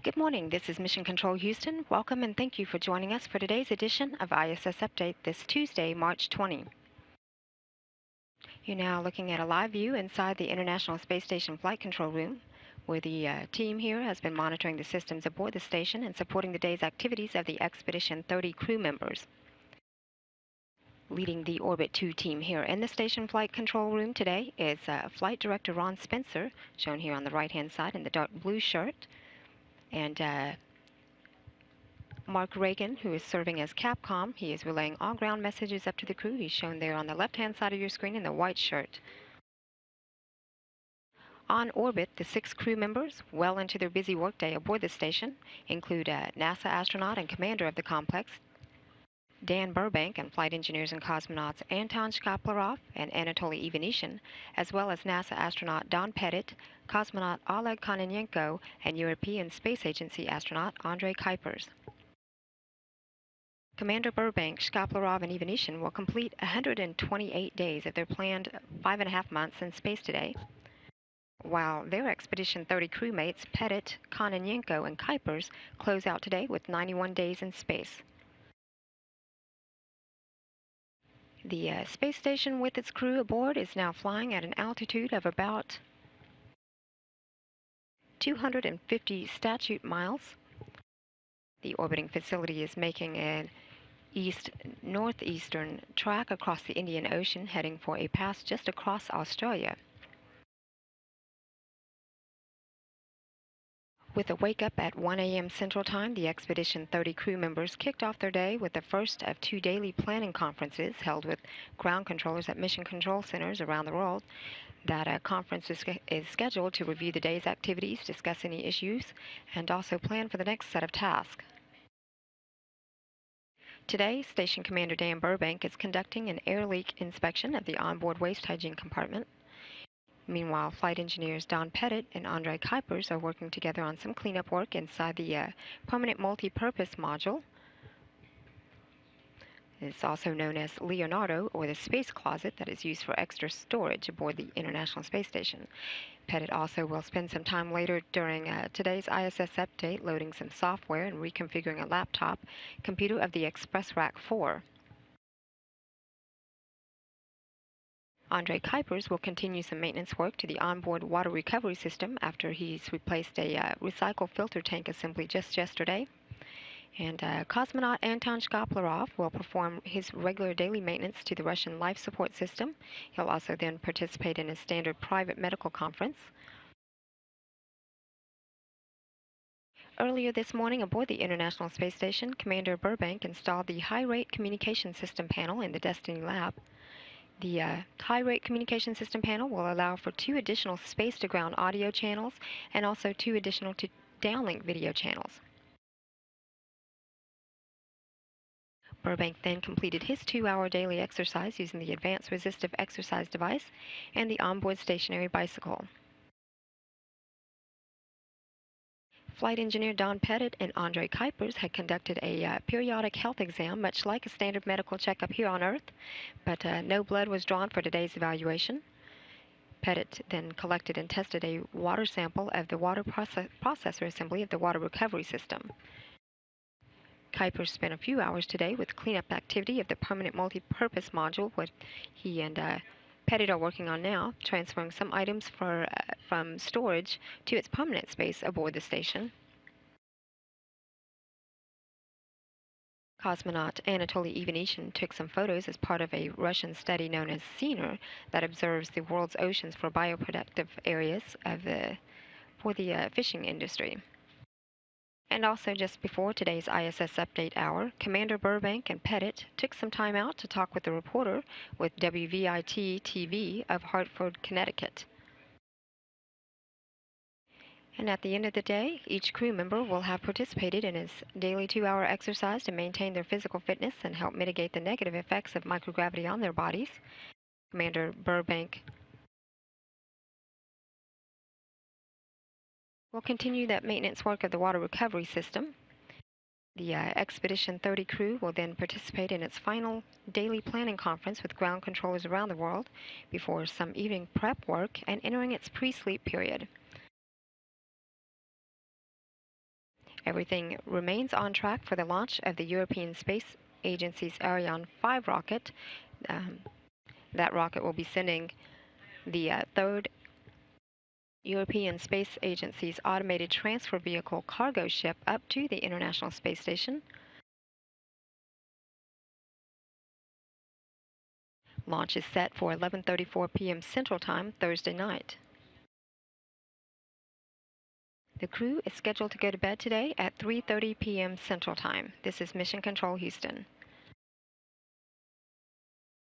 Good morning, this is Mission Control Houston. Welcome and thank you for joining us for today's edition of ISS Update this Tuesday, March 20. You're now looking at a live view inside the International Space Station Flight Control Room, where the team here has been monitoring the systems aboard the station and supporting the day's activities of the Expedition 30 crew members. Leading the Orbit 2 team here in the Station Flight Control Room today is Flight Director Ron Spencer, shown here on the right-hand side in the dark blue shirt, and Mark Reagan, who is serving as Capcom. He is relaying all ground messages up to the crew. He's shown there on the left-hand side of your screen in the white shirt. On orbit, the 6 crew members, well into their busy workday aboard the station, include NASA astronaut and commander of the complex, Dan Burbank, and flight engineers and cosmonauts Anton Shkaplerov and Anatoly Ivanishin, as well as NASA astronaut Don Pettit, cosmonaut Oleg Kononenko, and European Space Agency astronaut Andrei Kuipers. Commander Burbank, Shkaplerov, and Ivanishin will complete 128 days of their planned 5.5 months in space today, while their Expedition 30 crewmates, Pettit, Kononenko, and Kuipers, close out today with 91 days in space. The space station with its crew aboard is now flying at an altitude of about 250 statute miles. The orbiting facility is making an east-northeastern track across the Indian Ocean, heading for a pass just across Australia. With a wake-up at 1 a.m. Central Time, the Expedition 30 crew members kicked off their day with the first of 2 daily planning conferences held with ground controllers at mission control centers around the world. That conference is scheduled to review the day's activities, discuss any issues, and also plan for the next set of tasks. Today, Station Commander Dan Burbank is conducting an air leak inspection of the onboard waste hygiene compartment. Meanwhile, flight engineers Don Pettit and Andrei Kuipers are working together on some cleanup work inside the permanent multi-purpose module. It's also known as Leonardo, or the space closet that is used for extra storage aboard the International Space Station. Pettit also will spend some time later during today's ISS update loading some software and reconfiguring a laptop computer of the Express Rack 4. Andrei Kuipers will continue some maintenance work to the onboard water recovery system after he's replaced a recycle filter tank assembly just yesterday. And cosmonaut Anton Shkaplerov will perform his regular daily maintenance to the Russian life support system. He'll also then participate in a standard private medical conference. Earlier this morning aboard the International Space Station, Commander Burbank installed the high-rate communication system panel in the Destiny lab. The high-rate communication system panel will allow for 2 additional space-to-ground audio channels and also 2 additional downlink video channels. Burbank then completed his 2-hour daily exercise using the Advanced Resistive Exercise device and the onboard stationary bicycle. Flight engineer Don Pettit and Andrei Kuipers had conducted a periodic health exam, much like a standard medical checkup here on Earth, but no blood was drawn for today's evaluation. Pettit then collected and tested a water sample of the water processor assembly of the water recovery system. Kuipers spent a few hours today with cleanup activity of the permanent multi-purpose module, what he and Pettit are working on now, transferring some items from storage to its permanent space aboard the station. Cosmonaut Anatoly Ivanishin took some photos as part of a Russian study known as SENER that observes the world's oceans for bioproductive areas for the fishing industry. And also just before today's ISS Update Hour, Commander Burbank and Pettit took some time out to talk with the reporter with WVIT-TV of Hartford, Connecticut. And at the end of the day, each crew member will have participated in his daily 2-hour exercise to maintain their physical fitness and help mitigate the negative effects of microgravity on their bodies. Commander Burbank will continue that maintenance work of the water recovery system. The Expedition 30 crew will then participate in its final daily planning conference with ground controllers around the world before some evening prep work and entering its pre-sleep period. Everything remains on track for the launch of the European Space Agency's Ariane 5 rocket. Um, that rocket will be sending the third European Space Agency's automated transfer vehicle cargo ship up to the International Space Station. Launch is set for 11:34 p.m. Central Time Thursday night. The crew is scheduled to go to bed today at 3:30 p.m. Central Time. This is Mission Control Houston.